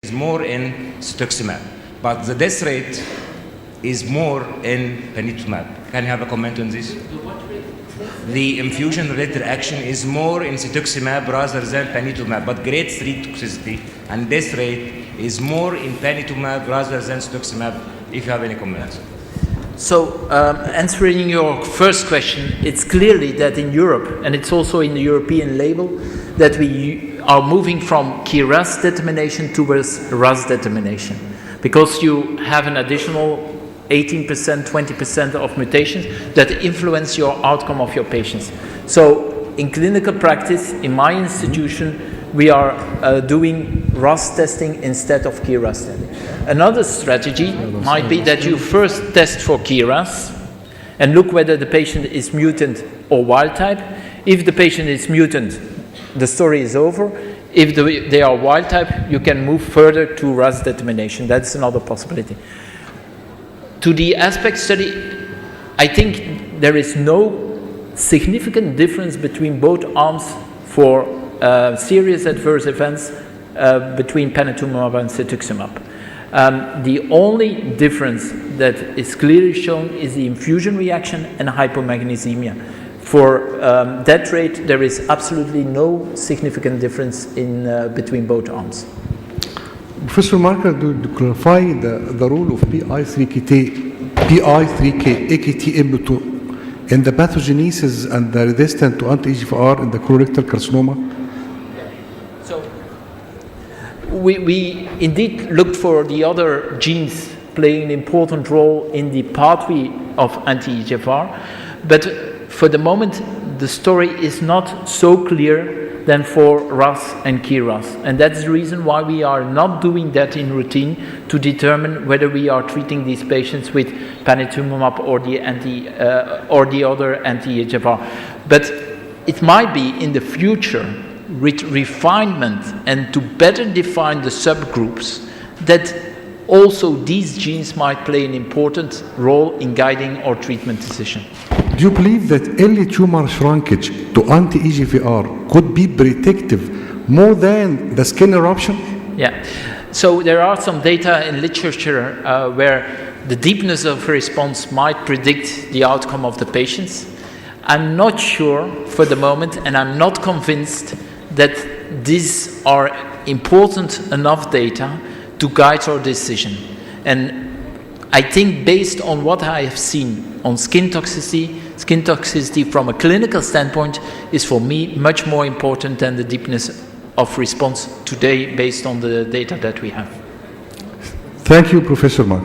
is more in cetuximab, but the death rate is more in panitumumab. Can you have a comment on this? The infusion-related reaction is more in cetuximab rather than panitumumab, but grade 3 toxicity and death rate is more in panitumumab rather than cetuximab. If you have any comments. So, answering your first question, it's clearly that in Europe, and it's also in the European label, that we are moving from KRAS determination towards RAS determination, because you have an additional 18%, 20% of mutations that influence your outcome of your patients. So, in clinical practice, in my institution, we are doing RAS testing instead of KRAS testing. Another strategy might be that you first test for KRAS and look whether the patient is mutant or wild type. If the patient is mutant, the story is over. If they are wild type, you can move further to RAS determination. That's another possibility. To the aspect study, I think there is no significant difference between both arms for serious adverse events between panitumumab and cetuximab. The only difference that is clearly shown is the infusion reaction and hypomagnesemia. For that rate, there is absolutely no significant difference in between both arms. Professor Marker, to clarify the role of PI3K-AKT-mTOR in the pathogenesis and the resistance to anti-EGFR in the colorectal carcinoma? So, we indeed looked for the other genes playing an important role in the pathway of anti-EGFR, but for the moment, the story is not so clear than for RAS and KRAS. And that's the reason why we are not doing that in routine to determine whether we are treating these patients with panitumumab or the other anti-EGFR. But it might be in the future, with refinement and to better define the subgroups, that also these genes might play an important role in guiding our treatment decision. Do you believe that early tumor shrinkage to anti-EGFR could be predictive more than the skin eruption? Yeah. So there are some data in literature where the deepness of response might predict the outcome of the patients. I'm not sure for the moment, and I'm not convinced that these are important enough data to guide our decision. And I think based on what I have seen on skin toxicity from a clinical standpoint is for me much more important than the deepness of response today based on the data that we have. Thank you, Professor Mark.